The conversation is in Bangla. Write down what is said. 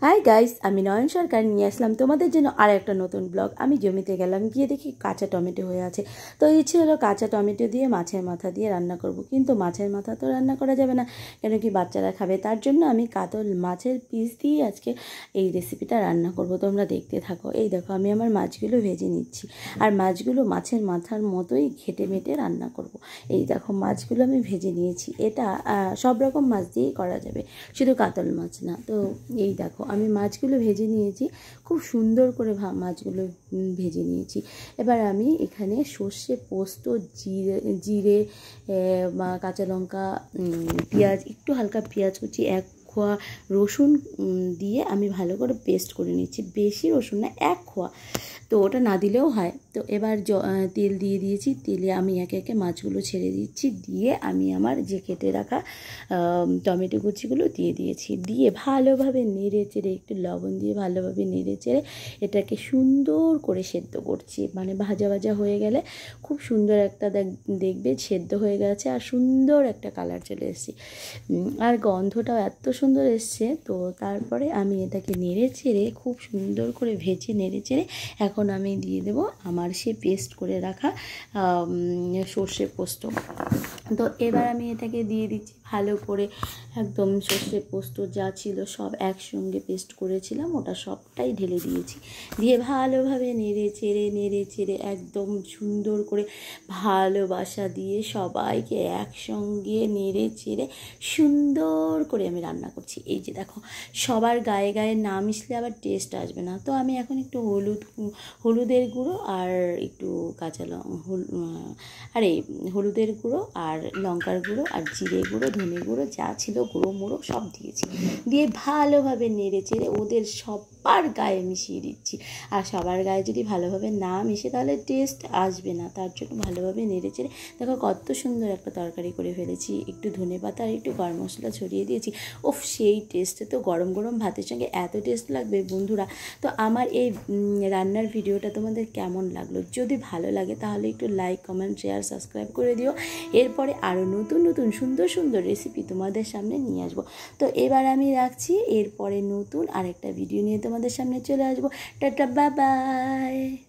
হাই গাইস, আমি নয়ন সরকার নিয়ে আসলাম তোমাদের জন্য আর একটা নতুন ব্লগ। আমি জমিতে গেলাম, গিয়ে দেখি কাঁচা টমেটো হয়ে আছে। তো ইচ্ছে হলো কাঁচা টমেটো দিয়ে মাছের মাথা দিয়ে রান্না করব, কিন্তু মাছের মাথা তো রান্না করা যাবে না, কেন কি বাচ্চারা খাবে। তার জন্য আমি কাতল মাছের পিস দিয়ে আজকে এই রেসিপিটা রান্না করব। তোমরা দেখতে থাকো। এই দেখো, আমি আমার মাছগুলো ভেজে নিচ্ছি, আর মাছগুলো মাছের মাথার মতোই ঘেটে মেটে রান্না করব। এই দেখো, মাছগুলো আমি ভেজে নিয়েছি। এটা সব রকম মাছ দিয়েই করা যাবে, শুধু কাতল মাছ না। তো এই দেখো, আমি মাছগুলো ভেজে নিয়েছি, খুব সুন্দর করে মাছগুলো ভেজে নিয়েছি। এবার আমি এখানে সর্ষে, পোস্ত, জিরে, কাঁচা লঙ্কা, পেঁয়াজ, একটু হালকা পেঁয়াজ কুচি, 1 কোয়া রসুন দিয়ে আমি ভালো করে পেস্ট করে নিচ্ছি। বেশি রসুন না, 1 কোয়া, তো ওটা না দিলেও হয়। তো এবার তেল দিয়ে দিয়েছি, তেলে আমি একে একে মাছগুলো ছেড়ে দিচ্ছি, দিয়ে আমি আমার যে কেটে রাখা টমেটো কুচিগুলো দিয়ে দিয়েছি। দিয়ে ভালোভাবে নেড়ে চেড়ে, একটু লবণ দিয়ে ভালোভাবে নেড়ে চেড়ে এটাকে সুন্দর করে সেদ্ধ করছি। মানে ভাজা ভাজা হয়ে গেলে খুব সুন্দর একটা দেখবে সেদ্ধ হয়ে গেছে, আর সুন্দর একটা কালার চলে এসেছে, আর গন্ধটাও এত সুন্দর এসছে। তো তারপরে আমি এটাকে নেড়ে চেড়ে খুব সুন্দর করে ভেজে নেড়ে চেড়ে এখন আমি দিয়ে দেবো আমার সে পেস্ট করে রাখা সর্ষে পোস্ত। তো এবার আমি এটাকে দিয়ে দিচ্ছি ভালো করে, একদম সর্ষে পোস্ত যা ছিল সব একসঙ্গে পেস্ট করেছিলাম, ওটা সবটাই ঢেলে দিয়েছি। দিয়ে ভালোভাবে নেড়ে চেড়ে একদম সুন্দর করে ভালোবাসা দিয়ে সবাইকে একসঙ্গে নেড়ে চেড়ে সুন্দর করে আমি রান্না করছি। এই যে দেখো, সবার গায়ে গায়ে না মিশলে আবার টেস্ট আসবে না। তো আমি এখন একটু হলুদের গুঁড়ো আর একটু হলুদের গুঁড়ো আর লঙ্কার গুঁড়ো আর জিরে গুঁড়ো, ধনে গুঁড়ো যা ছিল গুঁড়ো মুড়ো সব দিয়েছি। দিয়ে ভালোভাবে নেড়ে চেড়ে ওদের সবার গায়ে মিশিয়ে দিচ্ছি। আর সবার গায়ে যদি ভালোভাবে না মিশে তাহলে টেস্ট আসবে না, তার জন্য ভালোভাবে নেড়ে চেড়ে দেখো কত সুন্দর একটা তরকারি করে ফেলেছি। একটু ধনেপাতা আর একটু গরম মশলা ছড়িয়ে দিয়েছি। ওফ, সেই টেস্টে তো গরম গরম ভাতের সঙ্গে এত টেস্ট লাগবে বন্ধুরা। তো আমার এই রান্নার ভিডিওটা তোমাদের কেমন লাগলো? যদি ভালো লাগে তাহলে একটু লাইক, কমেন্ট, শেয়ার, সাবস্ক্রাইব করে দিও। এরপরে আরও নতুন নতুন সুন্দর সুন্দর রেসিপি তোমাদের সামনে নিয়ে আসবো। তো এবার আমি রাখছি, এরপরে নতুন আরেকটা ভিডিও নিয়ে তোমাদের সামনে চলে আসবো। Tata, bye bye.